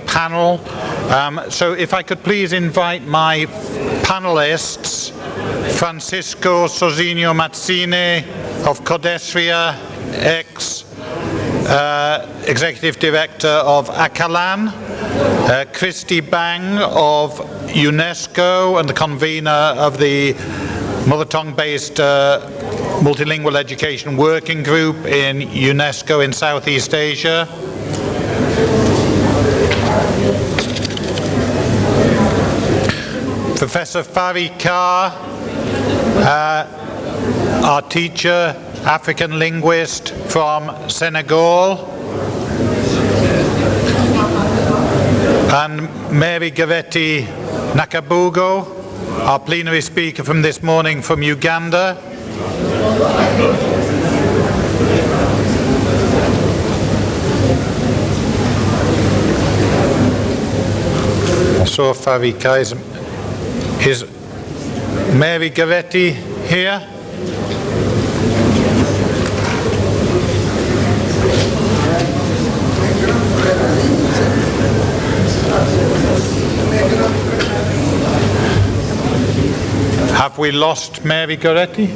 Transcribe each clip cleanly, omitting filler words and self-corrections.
panel. So if I could please invite my panelists, Francisco Sozinho Matsinhe of CODESRIA, Executive Director of ACALAN, Kristy of UNESCO and the convener of the Mother Tongue-based Multilingual Education Working Group in UNESCO in Southeast Asia, Professor Fary, our teacher, African linguist from Senegal, and Mary Goretti Nakabugo, our plenary speaker from this morning from Uganda. I saw Fary. Is Mary Goretti here? Have we lost Mary Goretti?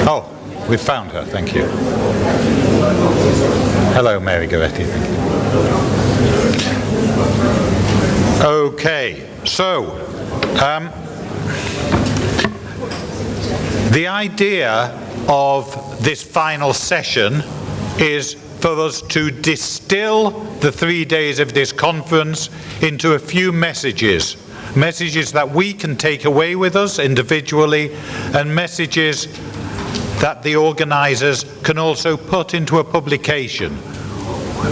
Oh, we found her, thank you. Hello, Mary Goretti. Okay, so the idea of this final session is for us to distill the 3 days of this conference into a few messages that we can take away with us individually, and messages that the organizers can also put into a publication.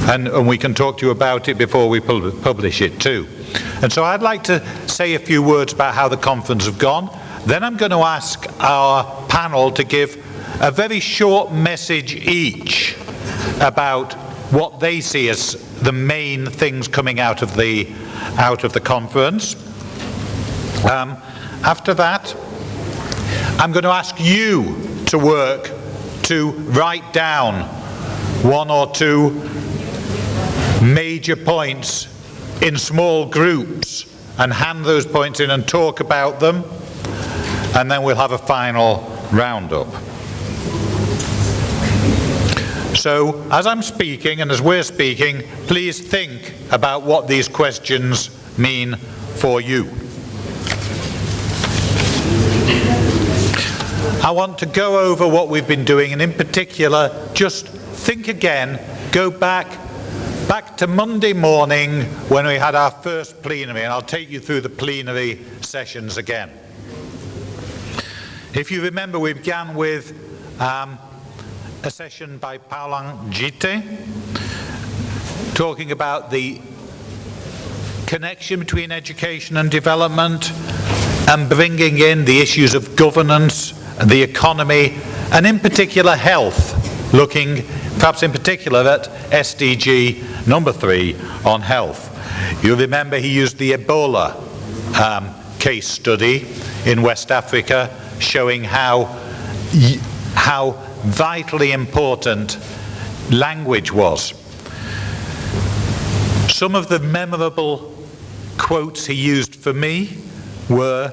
And we can talk to you about it before we publish it too. And so I'd like to say a few words about how the conference have gone. Then I'm going to ask our panel to give a very short message each about what they see as the main things coming out of the conference. After that, I'm going to ask you to work to write down one or two major points in small groups and hand those points in and talk about them, and then we'll have a final roundup. So as I'm speaking and as we're speaking, please think about what these questions mean for you. I want to go over what we've been doing, and in particular just think again, go back to Monday morning when we had our first plenary, and I'll take you through the plenary sessions again. If you remember, we began with a session by Paulang Jite talking about the connection between education and development and bringing in the issues of governance, the economy, and in particular health, looking perhaps in particular at SDG number 3 on health. You remember he used the Ebola case study in West Africa, showing how vitally important language was. Some of the memorable quotes he used for me were,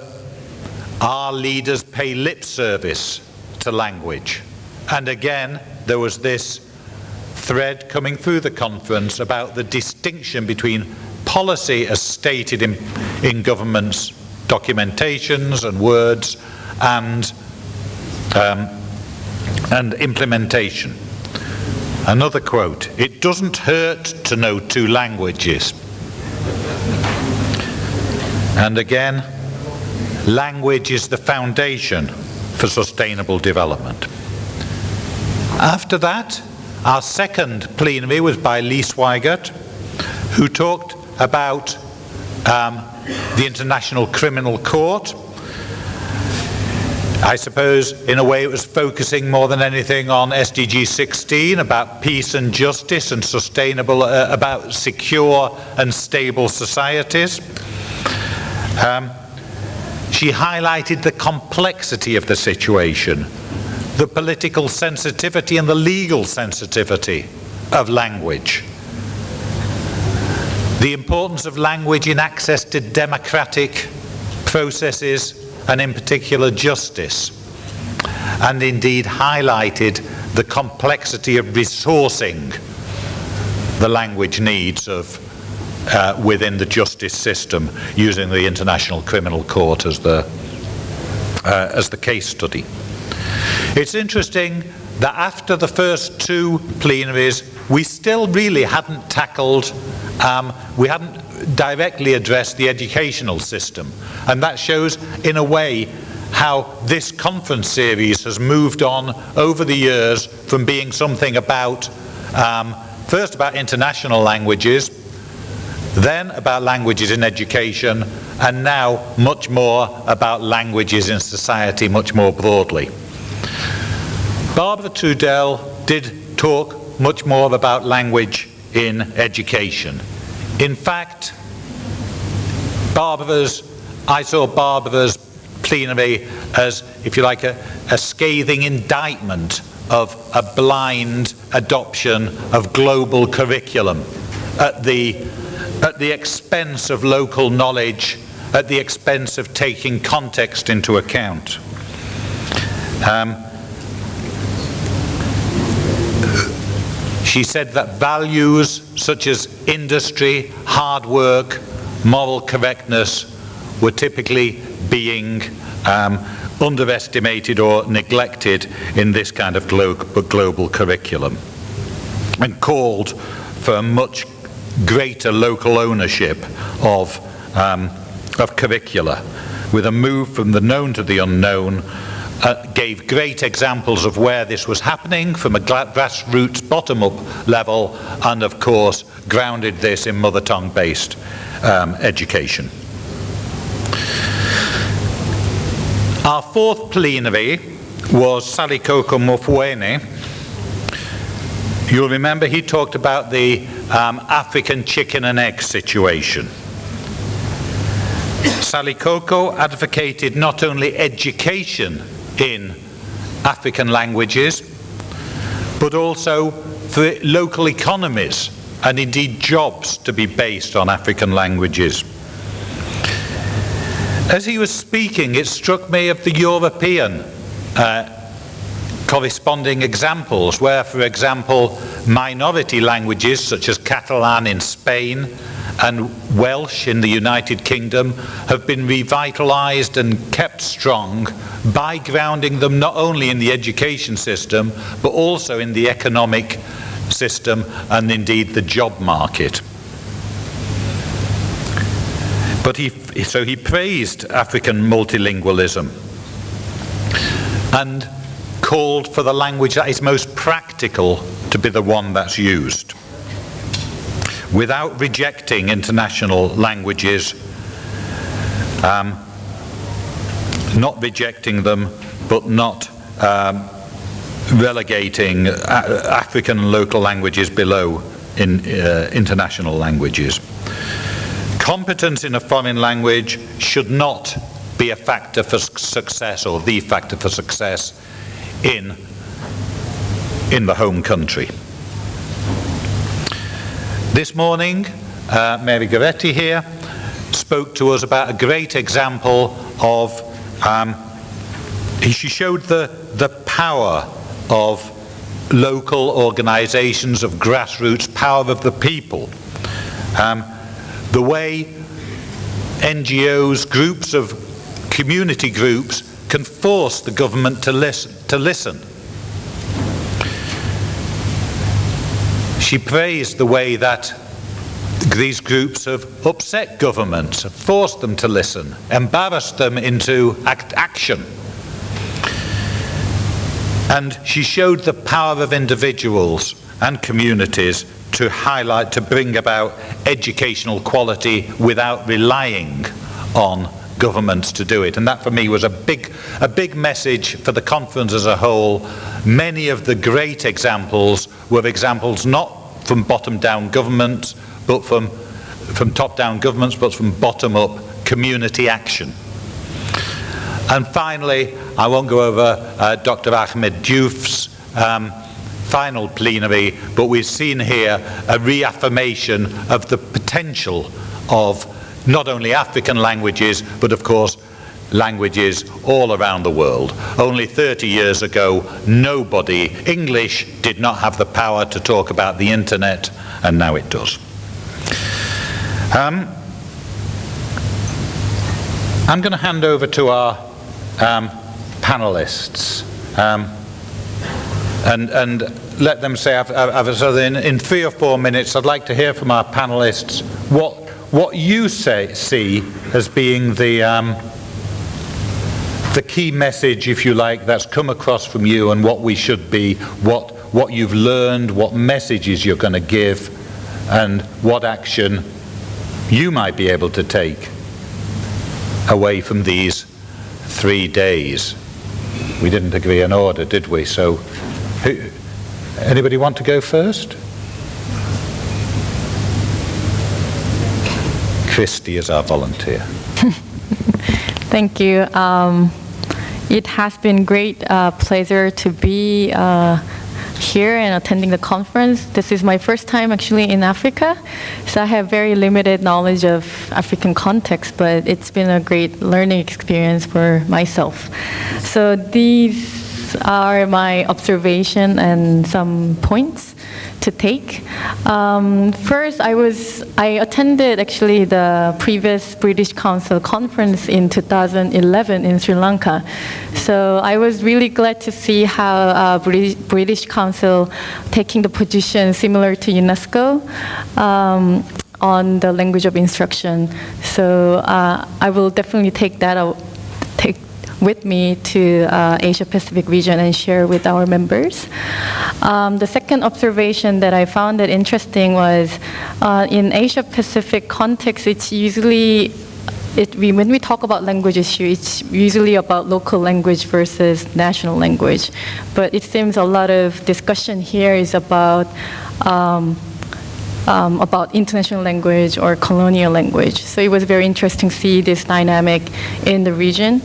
"Our leaders pay lip service to language." And again, there was this thread coming through the conference about the distinction between policy as stated in government's documentations and words and implementation. Another quote, "It doesn't hurt to know 2 languages." And again, language is the foundation for sustainable development. After that, our second plenary was by Lee Swigert, who talked about the International Criminal Court. I suppose in a way it was focusing more than anything on SDG 16, about peace and justice and sustainable, about secure and stable societies. She highlighted the complexity of the situation, the political sensitivity and the legal sensitivity of language, the importance of language in access to democratic processes and in particular justice, and indeed highlighted the complexity of resourcing the language needs of within the justice system, using the International Criminal Court as the case study. It's interesting that after the first two plenaries, we still really hadn't tackled, we hadn't directly addressed the educational system. And that shows, in a way, how this conference series has moved on over the years from being something about, first about international languages, then about languages in education, and now much more about languages in society much more broadly. Barbara Trudell did talk much more about language in education. In fact, I saw Barbara's plenary as, if you like, a scathing indictment of a blind adoption of global curriculum at the expense of local knowledge, at the expense of taking context into account. She said that values such as industry, hard work, moral correctness were typically being underestimated or neglected in this kind of global curriculum, and called for a much greater local ownership of curricula, with a move from the known to the unknown. Gave great examples of where this was happening from a grassroots bottom-up level, and of course grounded this in mother tongue based education. Our fourth plenary was Salikoko Mofwene. You'll remember he talked about the African chicken and egg situation. Salikoko advocated not only education in African languages, but also for local economies and indeed jobs to be based on African languages. As he was speaking, it struck me of the European corresponding examples, where, for example, minority languages such as Catalan in Spain and Welsh in the United Kingdom have been revitalized and kept strong by grounding them not only in the education system, but also in the economic system and indeed the job market. But he praised African multilingualism and called for the language that is most practical to be the one that's used, without rejecting international languages, not rejecting them, but not relegating African and local languages below in international languages. Competence in a foreign language should not be a factor for success, or the factor for success in the home country. This morning, Mary Goretti here spoke to us about a great example of, she showed the power of local organizations, of grassroots, power of the people. The way NGOs, groups of community groups, can force the government to listen. She praised the way that these groups have upset governments, have forced them to listen, embarrassed them into action. And she showed the power of individuals and communities to highlight, to bring about educational quality without relying on governments to do it. And that for me was a big message for the conference as a whole. Many of the great examples were examples not from bottom-down governments, but from top-down governments, but from bottom-up community action. And finally, I won't go over Dr. Ahmed Diouf's final plenary, but we've seen here a reaffirmation of the potential of not only African languages, but of course languages all around the world. Only 30 years ago, English did not have the power to talk about the internet, and now it does. I'm going to hand over to our panelists and let them say, so in 3 or 4 minutes, I'd like to hear from our panelists what you see as being the key message, if you like, that's come across from you, and what we should be, what you've learned, what messages you're going to give, and what action you might be able to take away from these 3 days. We didn't agree on order, did we? So, anybody want to go first? Kristy is our volunteer. Thank you. It has been great pleasure to be here and attending the conference. This is my first time actually in Africa, so I have very limited knowledge of African context, but it's been a great learning experience for myself. So these are my observation and some points to take. First, I attended actually the previous British Council conference in 2011 in Sri Lanka. So I was really glad to see how British Council taking the position similar to UNESCO on the language of instruction. So I will definitely take that with me to Asia Pacific region and share with our members. The second observation that I found it interesting was in Asia Pacific context, it's usually when we talk about language issue, it's usually about local language versus national language. But it seems a lot of discussion here is about international language or colonial language. So it was very interesting to see this dynamic in the region.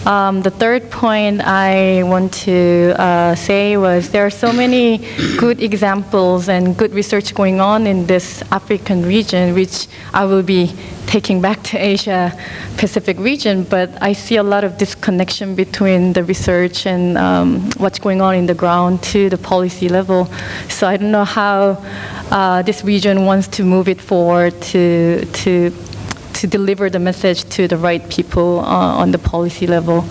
The third point I want to say was there are so many good examples and good research going on in this African region, which I will be taking back to Asia Pacific region, but I see a lot of disconnection between the research and what's going on in the ground to the policy level. So I don't know how this region wants to move it forward to deliver the message to the right people on the policy level.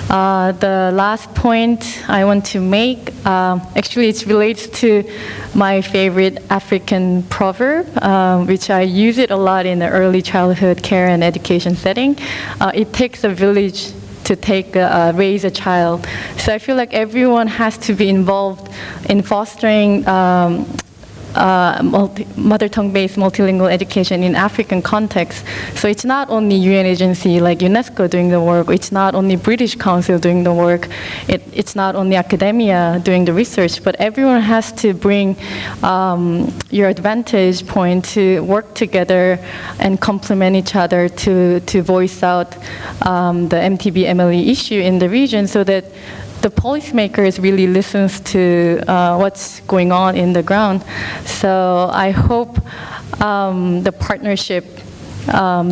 The last point I want to make, actually it relates to my favorite African proverb, which I use it a lot in the early childhood care and education setting. It takes a village to raise a child. So I feel like everyone has to be involved in fostering mother tongue-based multilingual education in African context. So it's not only UN agency like UNESCO doing the work, it's not only British Council doing the work, it's not only academia doing the research, but everyone has to bring your advantage point to work together and complement each other to voice out the MTB MLE issue in the region, so that the policymakers really listens to what's going on in the ground. So I hope the partnership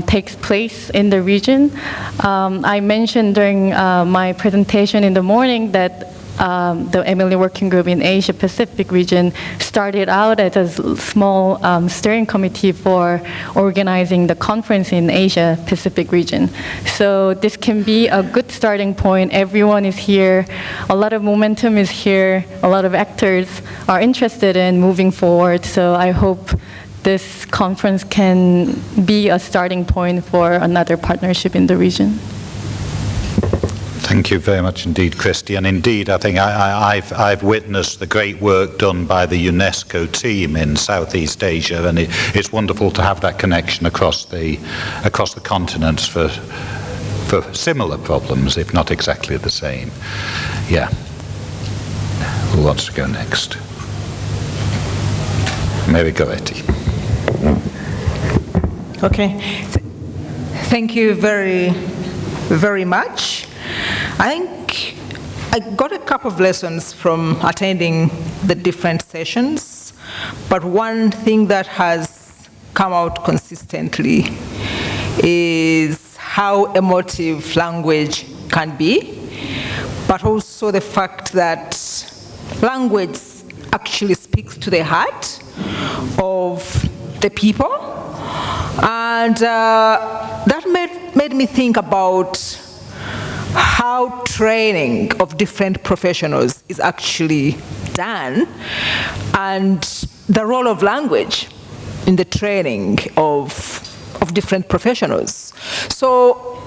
takes place in the region. I mentioned during my presentation in the morning that the MLE working group in Asia Pacific region started out as a small steering committee for organizing the conference in Asia Pacific region. So this can be a good starting point. Everyone is here, a lot of momentum is here, a lot of actors are interested in moving forward. So I hope this conference can be a starting point for another partnership in the region. Thank you very much indeed, Kristy. And indeed, I think I've witnessed the great work done by the UNESCO team in Southeast Asia, and it's wonderful to have that connection across the continents for similar problems, if not exactly the same. Yeah. Who wants to go next? Maybe Goretti. Okay. Thank you very, very much. I think I got a couple of lessons from attending the different sessions, but one thing that has come out consistently is how emotive language can be, but also the fact that language actually speaks to the heart of the people. And that made me think about how training of different professionals is actually done, and the role of language in the training of different professionals. So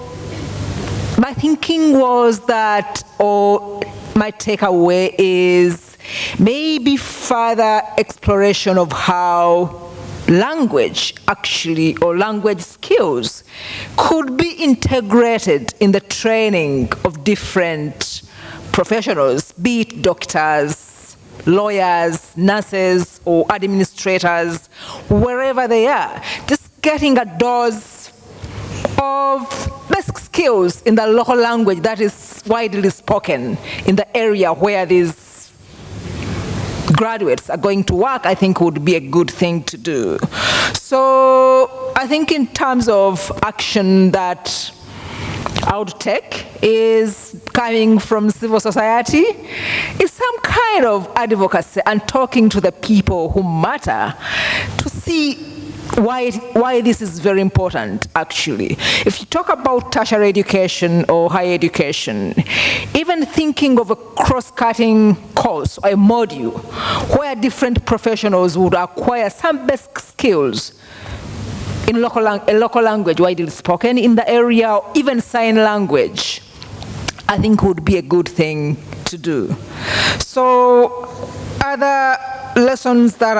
my thinking was that, or my takeaway is maybe further exploration of how language actually, or language skills, could be integrated in the training of different professionals, be it doctors, lawyers, nurses, or administrators, wherever they are. Just getting a dose of basic skills in the local language that is widely spoken in the area where these graduates are going to work, I think would be a good thing to do. So I think in terms of action that I would take is coming from civil society, is some kind of advocacy and talking to the people who matter to see why this is very important, actually. If you talk about tertiary education or higher education, even thinking of a cross-cutting course or a module where different professionals would acquire some basic skills in a local language widely spoken in the area, or even sign language, I think would be a good thing to do. So other lessons that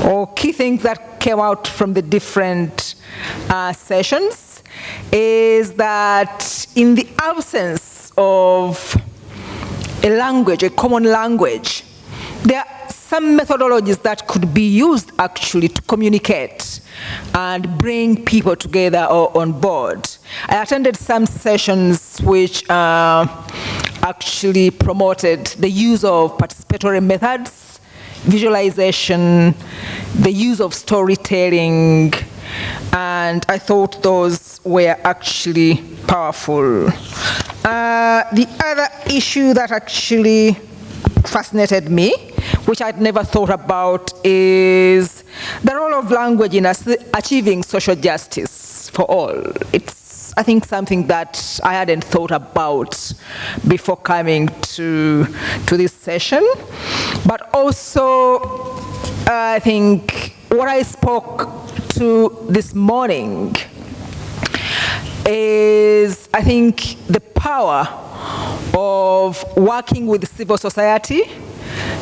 or key things that came out from the different sessions is that in the absence of a language, a common language, there are some methodologies that could be used actually to communicate and bring people together or on board. I attended some sessions which actually promoted the use of participatory methods, visualization, the use of storytelling, and I thought those were actually powerful. The other issue that actually fascinated me, which I'd never thought about, is the role of language in achieving social justice for all. It's, I think, something that I hadn't thought about before coming to this session. But also, I think what I spoke to this morning is, I think, the power of working with civil society,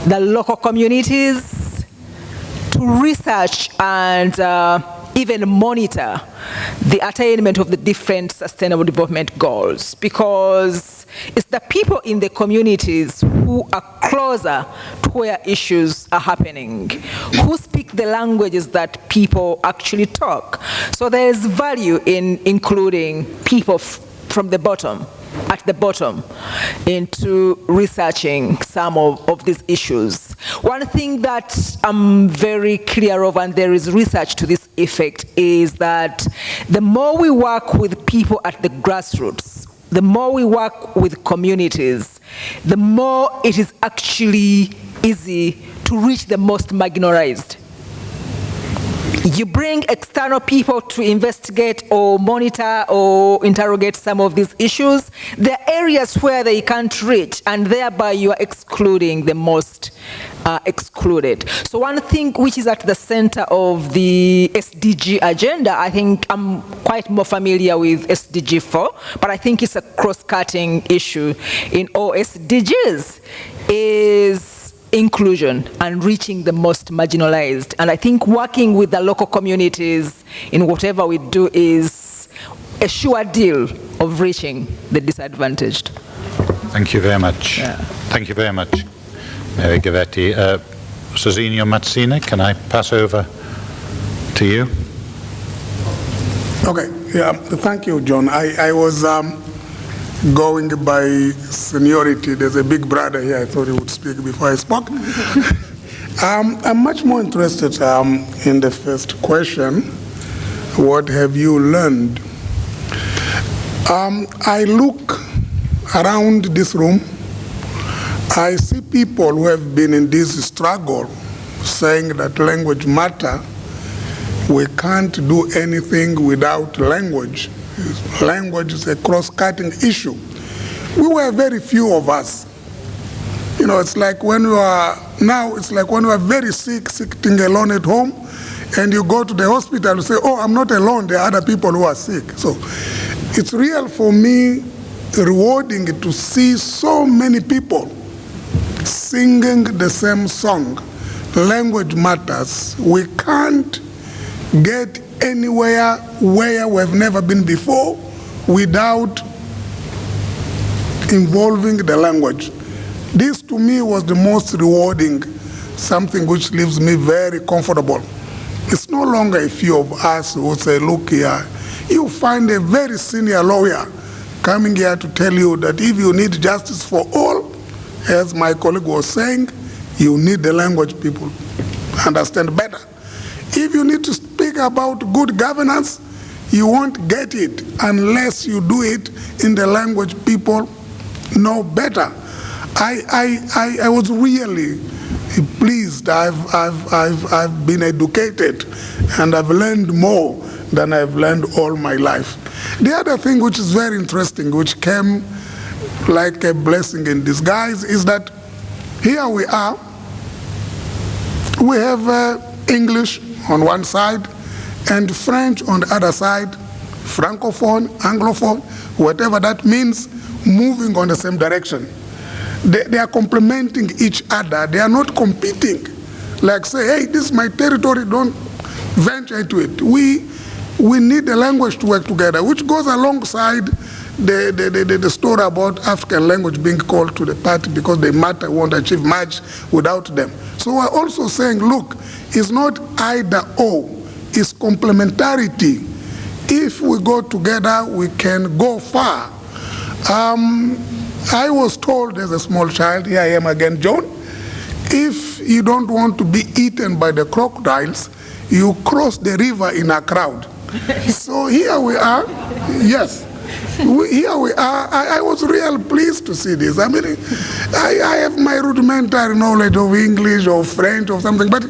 the local communities, to research and even monitor the attainment of the different sustainable development goals, because it's the people in the communities who are closer to where issues are happening, who speak the languages that people actually talk. So there's value in including people from the bottom, at the bottom, into researching some of these issues. One thing that I'm very clear of, and there is research to this effect, is that the more we work with people at the grassroots, the more we work with communities, the more it is actually easy to reach the most marginalized. You bring external people to investigate or monitor or interrogate some of these issues. There are areas where they can't reach, and thereby you are excluding the most excluded. So one thing which is at the center of the SDG agenda, I think I'm quite more familiar with SDG 4, but I think it's a cross-cutting issue in all SDGs, is inclusion and reaching the most marginalized. And I think working with the local communities in whatever we do is a sure deal of reaching the disadvantaged. Thank you very much. Yeah. Thank you very much, Mary Goretti. Sozinho, Matsinhe, can I pass over to you? Okay, yeah, thank you, John. I was going by seniority, there's a big brother here. I thought he would speak before I spoke. I'm much more interested in the first question. What have you learned? I look around this room. I see people who have been in this struggle saying that language matter. We can't do anything without language. Language is a cross-cutting issue. We were very few of us. You know, it's like when you are, now it's like when you are very sick, sitting alone at home, and you go to the hospital, you say, oh, I'm not alone, there are other people who are sick. So it's real for me, rewarding to see so many people singing the same song. Language matters. We can't get anywhere where we've never been before without involving the language. This to me was the most rewarding, something which leaves me very comfortable. It's no longer a few of us who say, look here, you find a very senior lawyer coming here to tell you that if you need justice for all, as my colleague was saying, you need the language people understand better. If you need to speak about good governance, you won't get it unless you do it in the language people know better. I was really pleased. I've been educated and I've learned more than I've learned all my life. The other thing which is very interesting, which came like a blessing in disguise, is that here we are. We have English on one side and French on the other side, Francophone, Anglophone, whatever that means, moving on the same direction. They are complementing each other. They are not competing. Like say, hey, this is my territory, don't venture into it. We need the language to work together, which goes alongside the story about African language being called to the party because they matter, won't achieve much without them. So we're also saying, look, it's not either or, it's complementarity. If we go together, we can go far. I was told as a small child, here I am again, John, if you don't want to be eaten by the crocodiles, you cross the river in a crowd. So here we are, yes. Here we are. I was real pleased to see this. I mean, I have my rudimentary knowledge of English or French or something, but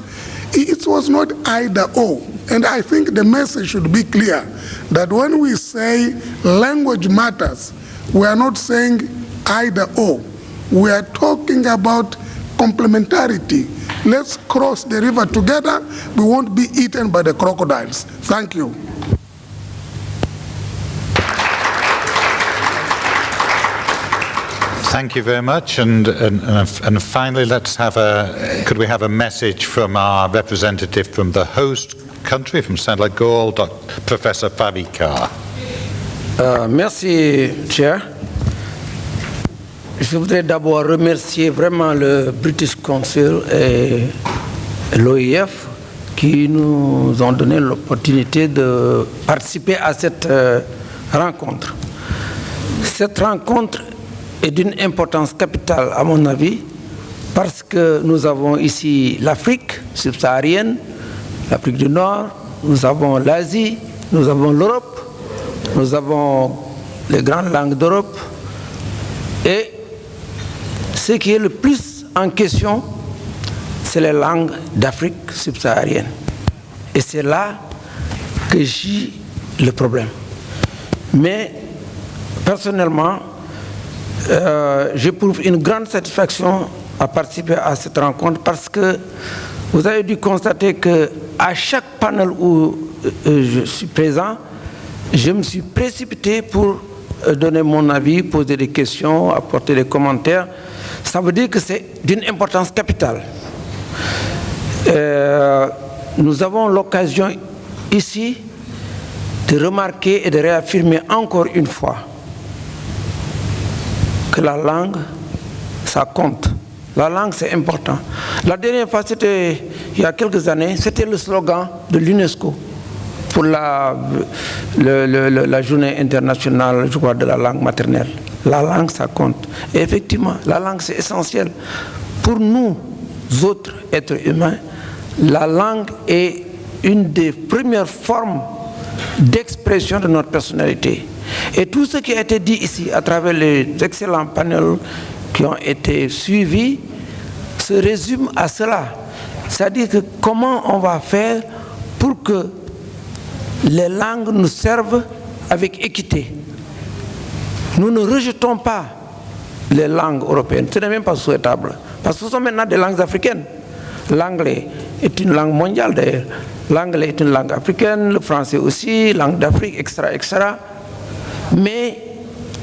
it was not either or. And I think the message should be clear that when we say language matters, we are not saying either or. We are talking about complementarity. Let's cross the river together. We won't be eaten by the crocodiles. Thank you. Thank you very much. And finally, let's have could we have a message from our representative from the host country, from Senegal, Professor Fary. Merci, Chair. Je voudrais d'abord remercier vraiment le British Council et l'OIF qui nous ont donné l'opportunité de participer à cette rencontre. Cette rencontre est d'une importance capitale à mon avis parce que nous avons ici l'Afrique subsaharienne, l'Afrique du Nord, nous avons l'Asie, nous avons l'Europe, nous avons les grandes langues d'Europe et ce qui est le plus en question, c'est les langues d'Afrique subsaharienne. Et c'est là que gît le problème. Mais personnellement, j'éprouve une grande satisfaction à participer à cette rencontre parce que vous avez dû constater qu'à chaque panel où je suis présent, je me suis précipité pour donner mon avis, poser des questions, apporter des commentaires. Ça veut dire que c'est d'une importance capitale. Nous avons l'occasion ici de remarquer et de réaffirmer encore une fois que la langue, ça compte. La langue, c'est important. La dernière fois, c'était il y a quelques années, c'était le slogan de l'UNESCO. pour la journée internationale, je crois, de la langue maternelle. La langue, ça compte. Et effectivement, la langue, c'est essentiel. Pour nous, autres êtres humains, la langue est une des premières formes d'expression de notre personnalité. Et tout ce qui a été dit ici, à travers les excellents panels qui ont été suivis, se résume à cela. C'est-à-dire que comment on va faire pour que les langues nous servent avec équité. Nous ne rejetons pas les langues européennes, ce n'est même pas souhaitable, parce que ce sont maintenant des langues africaines. L'anglais est une langue mondiale d'ailleurs, l'anglais est une langue africaine, le français aussi, langue d'Afrique, etc. Mais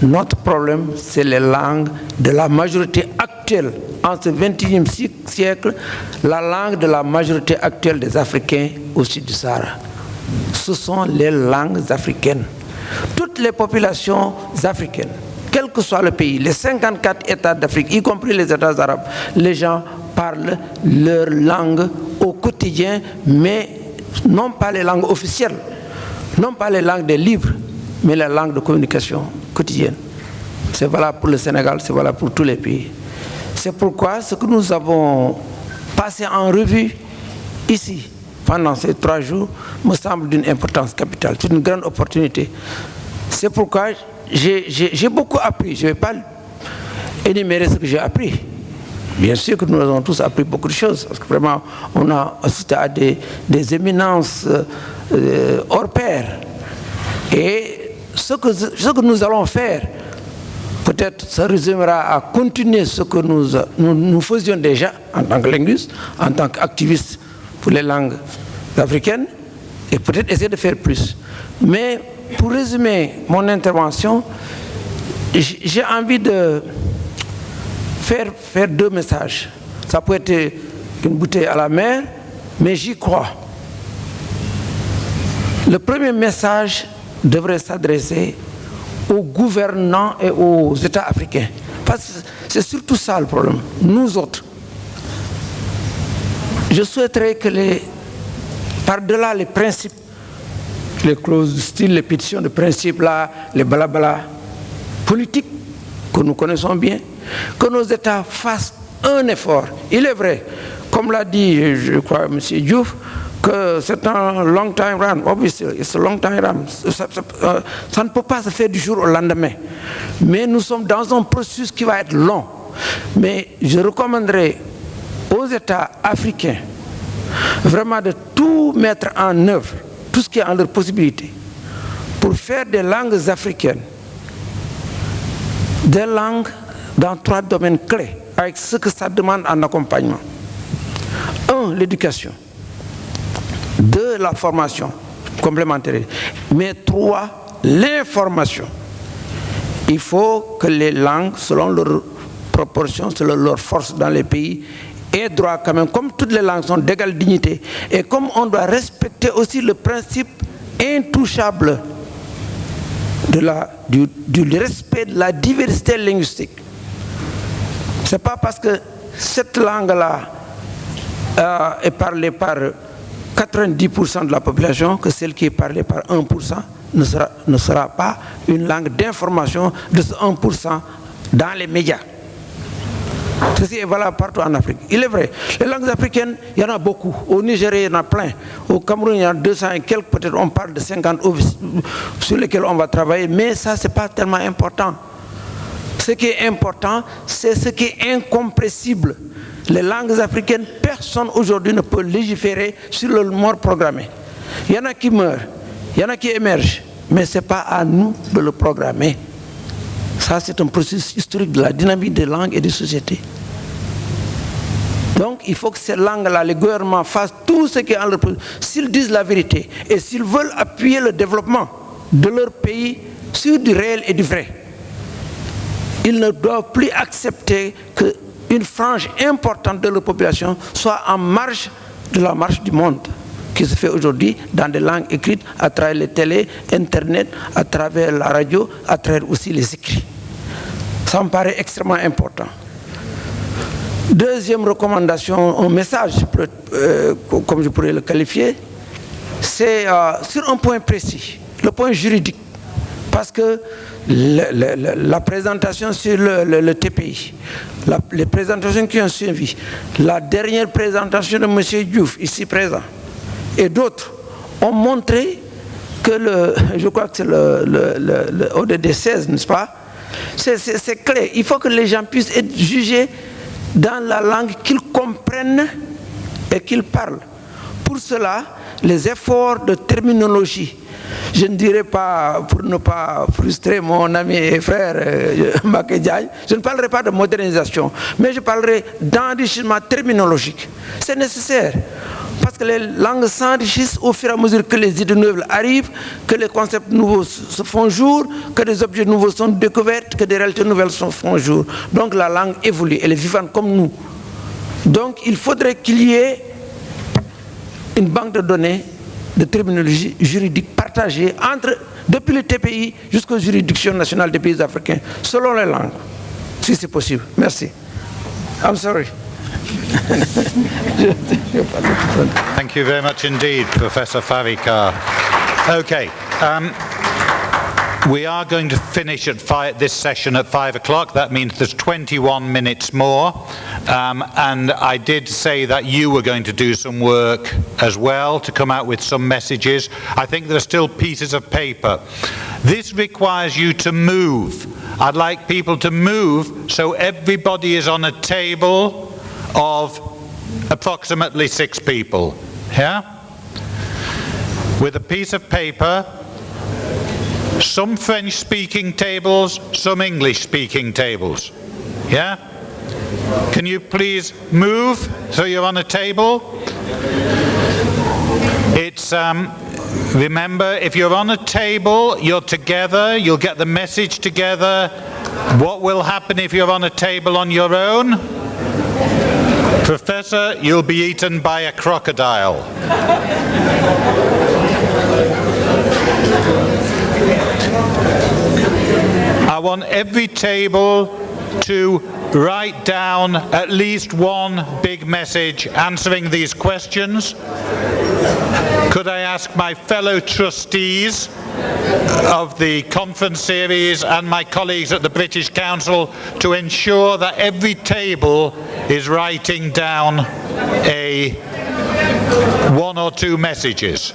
notre problème, c'est les langues de la majorité actuelle. En ce XXIe siècle, la langue de la majorité actuelle des Africains au sud du Sahara, ce sont les langues africaines. Toutes les populations africaines, quel que soit le pays, les 54 États d'Afrique, y compris les États arabes, les gens parlent leur langue au quotidien, mais non pas les langues officielles, non pas les langues des livres, mais les langues de communication quotidienne. C'est valable pour le Sénégal, c'est valable pour tous les pays. C'est pourquoi ce que nous avons passé en revue ici, pendant ces 3 jours, me semble d'une importance capitale. C'est une grande opportunité. C'est pourquoi j'ai beaucoup appris. Je ne vais pas énumérer ce que j'ai appris. Bien sûr que nous avons tous appris beaucoup de choses, parce que vraiment, on a assisté à des éminences hors pair. Et ce que nous allons faire, peut-être ça résumera à continuer ce que nous faisions déjà en tant que linguiste, en tant qu'activiste pour les langues africaines, et peut-être essayer de faire plus. Mais pour résumer mon intervention, j'ai envie de faire 2 messages. Ça peut être une bouteille à la mer, mais j'y crois. Le premier message devrait s'adresser aux gouvernants et aux États africains. Parce que c'est surtout ça le problème. Nous autres, je souhaiterais que par-delà les principes, les clauses de style, les pétitions de principe, là, les blabla politiques que nous connaissons bien, que nos États fassent un effort. Il est vrai, comme l'a dit, je crois, M. Diouf, que c'est un long time run. Obviously, it's a long time run. Ça ne peut pas se faire du jour au lendemain. Mais nous sommes dans un processus qui va être long. Mais je recommanderais aux États africains vraiment de tout mettre en œuvre, tout ce qui est en leur possibilité, pour faire des langues africaines, des langues dans 3 domaines clés, avec ce que ça demande en accompagnement. 1, l'éducation. 2, la formation complémentaire. Mais 3, l'information. Il faut que les langues, selon leur proportion, selon leur force dans les pays, aient droit quand même, comme toutes les langues sont d'égale dignité, et comme on doit respecter aussi le principe intouchable du respect de la diversité linguistique. Ce n'est pas parce que cette langue-là est parlée par 90% de la population que celle qui est parlée par 1% ne sera pas une langue d'information de ce 1% dans les médias. Ceci est valable partout en Afrique. Il est vrai, les langues africaines, il y en a beaucoup. Au Nigeria, il y en a plein. Au Cameroun, il y en a 200 et quelques. Peut-être on parle de 50 sur lesquels on va travailler. Mais ça, ce n'est pas tellement important. Ce qui est important, c'est ce qui est incompressible. Les langues africaines, personne aujourd'hui ne peut légiférer sur le mort programmé. Il y en a qui meurent, il y en a qui émergent. Mais ce n'est pas à nous de le programmer. Ça, c'est un processus historique de la dynamique des langues et des sociétés. Donc, il faut que ces langues-là, les gouvernements fassent tout ce qui est en leur possibilité. S'ils disent la vérité et s'ils veulent appuyer le développement de leur pays sur du réel et du vrai, ils ne doivent plus accepter qu'une frange importante de leur population soit en marge de la marche du monde qui se fait aujourd'hui dans des langues écrites à travers les télés, Internet, à travers la radio, à travers aussi les écrits. Ça me paraît extrêmement important. Deuxième recommandation, un message, comme je pourrais le qualifier, c'est sur un point précis, le point juridique. Parce que la présentation sur le TPI, les présentations qui ont suivi, la dernière présentation de M. Diouf, ici présent, et d'autres, ont montré que je crois que c'est le ODD 16, n'est-ce pas? C'est clair. Il faut que les gens puissent être jugés dans la langue qu'ils comprennent et qu'ils parlent. Pour cela, les efforts de terminologie, je ne dirais pas, pour ne pas frustrer mon ami et frère Mbacké Diagne, je ne parlerai pas de modernisation, mais je parlerai d'enrichissement terminologique. C'est nécessaire, parce que les langues s'enrichissent au fur et à mesure que les idées nouvelles arrivent, que les concepts nouveaux se font jour, que des objets nouveaux sont découverts, que des réalités nouvelles se font jour. Donc la langue évolue, elle est vivante comme nous. Donc il faudrait qu'il y ait une banque de données de terminologie juridique partagée depuis le TPI jusqu'aux juridictions nationales des pays africains, selon les langues, si c'est possible. Merci. I'm sorry. Thank you very much indeed, Professor Fary. Okay. We are going to finish this session at 5 o'clock. That means there's 21 minutes more. And I did say that you were going to do some work as well to come out with some messages. I think there are still pieces of paper. This requires you to move. I'd like people to move so everybody is on a table of approximately 6 people. Yeah? With a piece of paper. Some French-speaking tables, some English-speaking tables. Yeah? Can you please move so you're on a table? It's, remember, if you're on a table, you're together, you'll get the message together. What will happen if you're on a table on your own? Professor, you'll be eaten by a crocodile. I want every table to write down at least one big message answering these questions. Could I ask my fellow trustees of the conference series and my colleagues at the British Council to ensure that every table is writing down one or two messages?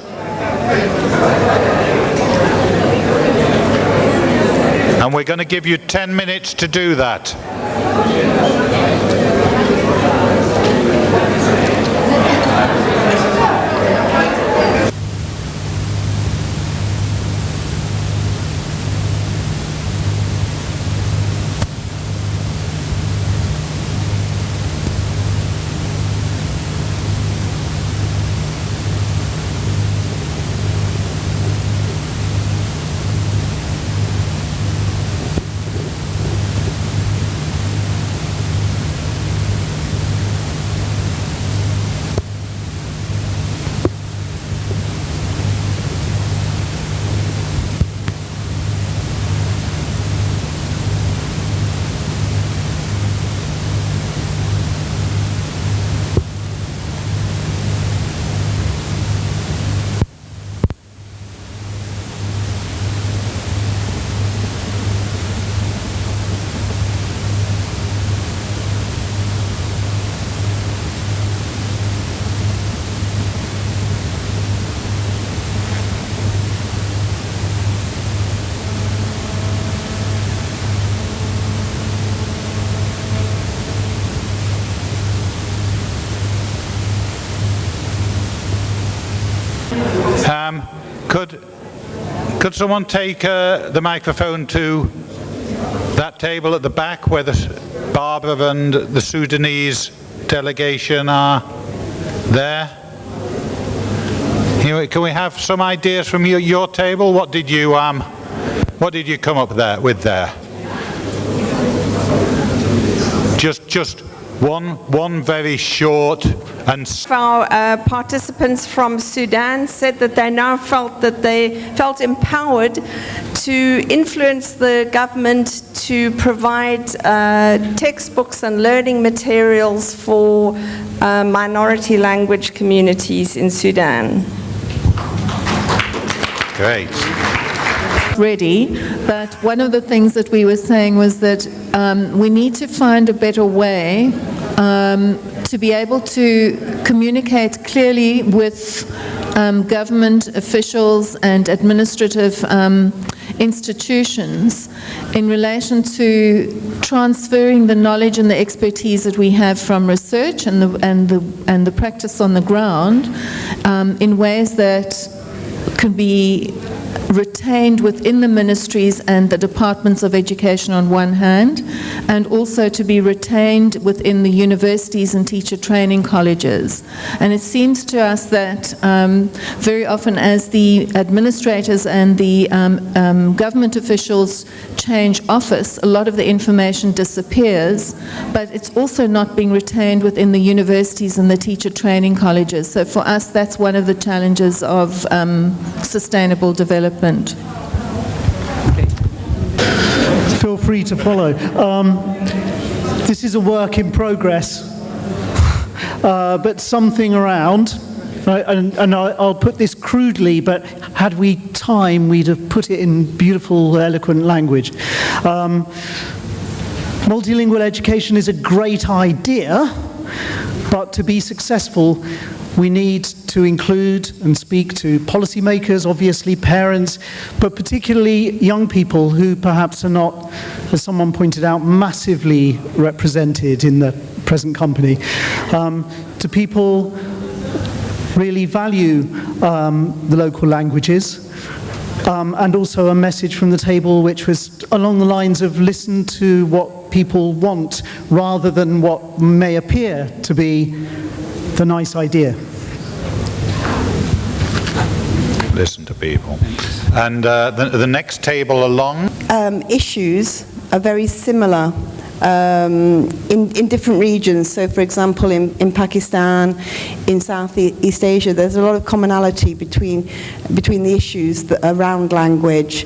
And we're going to give you 10 minutes to do that. Could someone take the microphone to that table at the back where Barbara and the Sudanese delegation are there? Can we have some ideas from your table? What did you come up with there? Just one very short and. Our participants from Sudan said that they now felt empowered to influence the government to provide textbooks and learning materials for minority language communities in Sudan. Great. Ready, but one of the things that we were saying was that we need to find a better way to be able to communicate clearly with government officials and administrative institutions in relation to transferring the knowledge and the expertise that we have from research and the practice on the ground in ways that can be retained within the ministries and the departments of education on one hand, and also to be retained within the universities and teacher training colleges. And it seems to us that very often as the administrators and the government officials change office, a lot of the information disappears, but it's also not being retained within the universities and the teacher training colleges. So for us, that's one of the challenges of sustainable development. Feel free to follow. This is a work in progress, but something around, right? And I'll put this crudely, but had we time, we'd have put it in beautiful, eloquent language. Multilingual education is a great idea, but to be successful, we need to include and speak to policymakers, obviously parents, but particularly young people who perhaps are not, as someone pointed out, massively represented in the present company. Do people really value the local languages? And also a message from the table which was along the lines of listen to what people want rather than what may appear to be the nice idea. Listen to people. And the next table along. Issues are very similar in different regions. So, for example, in Pakistan, in Southeast Asia, there's a lot of commonality between the issues around language.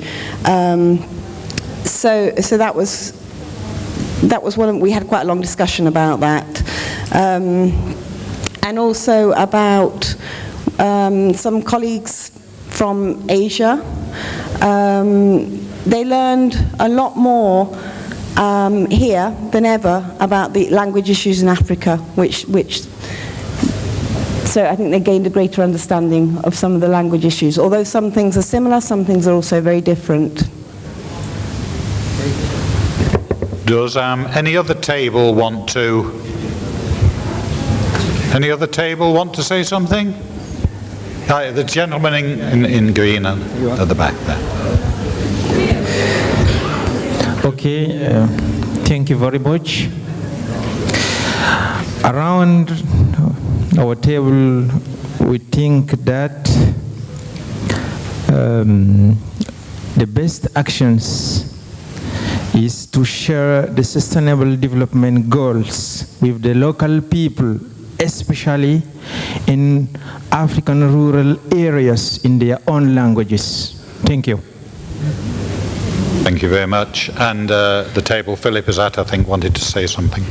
So that was one. We had quite a long discussion about that, and also about some colleagues from Asia. They learned a lot more here than ever about the language issues in Africa, so I think they gained a greater understanding of some of the language issues. Although some things are similar, some things are also very different. Does any other table want to say something? The gentleman in green at the back there. Okay, thank you very much. Around our table, we think that the best actions is to share the sustainable development goals with the local people, especially in African rural areas in their own languages. Thank you. Thank you very much. And the table Philip is at, I think, wanted to say something.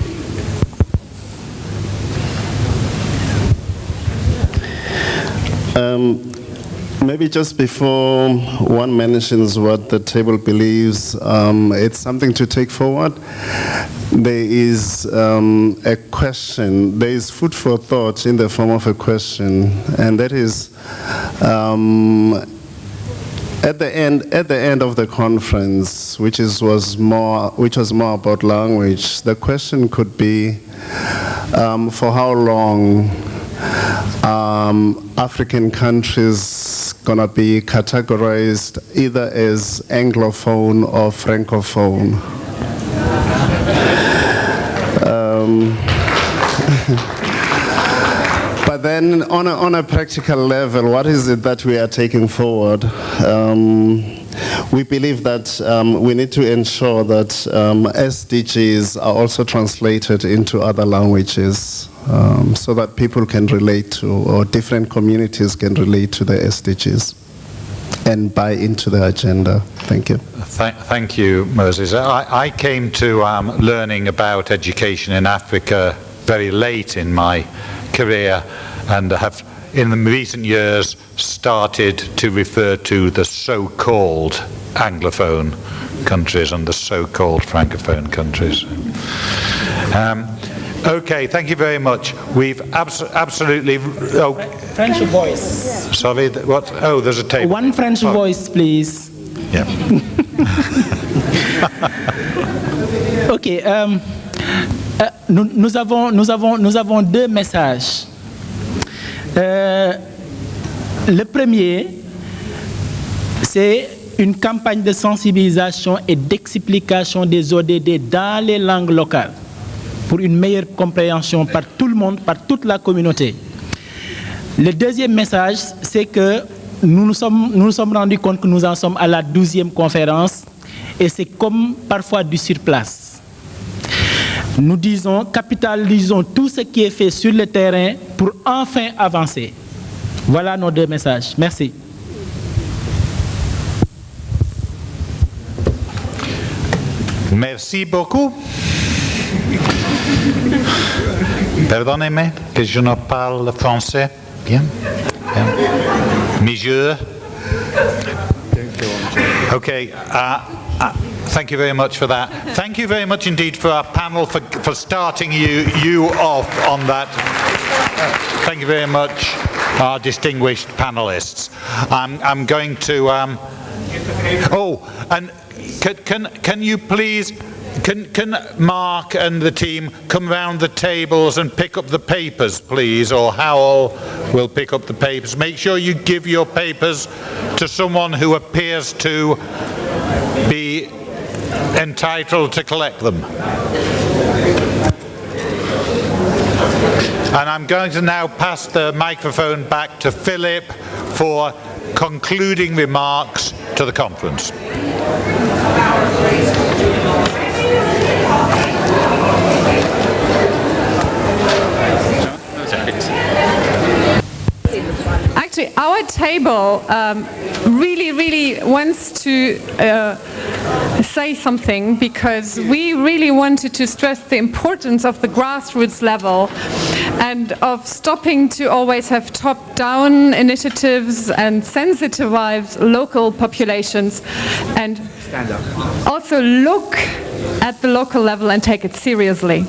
Maybe just before one mentions what the table believes, it's something to take forward. There is a question, there is food for thought in the form of a question, and that is at the end of the conference, which was more about language. The question could be, for how long African countries gonna be categorized either as Anglophone or Francophone? But then on a practical level, what is it that we are taking forward? We believe that we need to ensure that SDGs are also translated into other languages so that people can relate to, or different communities can relate to the SDGs and buy into the agenda. Thank you. Thank you, Moses. I came to learning about education in Africa very late in my career, and have in the recent years started to refer to the so-called Anglophone countries and the so-called Francophone countries. Okay, thank you very much. We've absolutely... Oh, French voice. sorry, what? Oh, there's a table. One French voice, please. Yeah. Ok. Nous avons deux messages. Le premier, c'est une campagne de sensibilisation et d'explication des ODD dans les langues locales pour une meilleure compréhension par tout le monde, par toute la communauté. Le deuxième message, c'est que nous nous sommes rendus compte que nous en sommes à la 12e conférence et c'est comme parfois du surplace. Nous disons, capitalisons tout ce qui est fait sur le terrain pour enfin avancer. Voilà nos deux messages. Merci. Merci beaucoup. Pardonnez-moi que je ne parle français. Bien. Bien. Monsieur. Okay. Thank you very much for that. Thank you very much indeed for our panel for starting you off on that. Thank you very much, our distinguished panelists. I'm going to. And can you please? Can Mark and the team come round the tables and pick up the papers, please? Or Howell will pick up the papers. Make sure you give your papers to someone who appears to be entitled to collect them. And I'm going to now pass the microphone back to Philip for concluding remarks to the conference. Actually, our table really wants to say something, because we really wanted to stress the importance of the grassroots level and of stopping to always have top-down initiatives and sensitize local populations, and also look at the local level and take it seriously.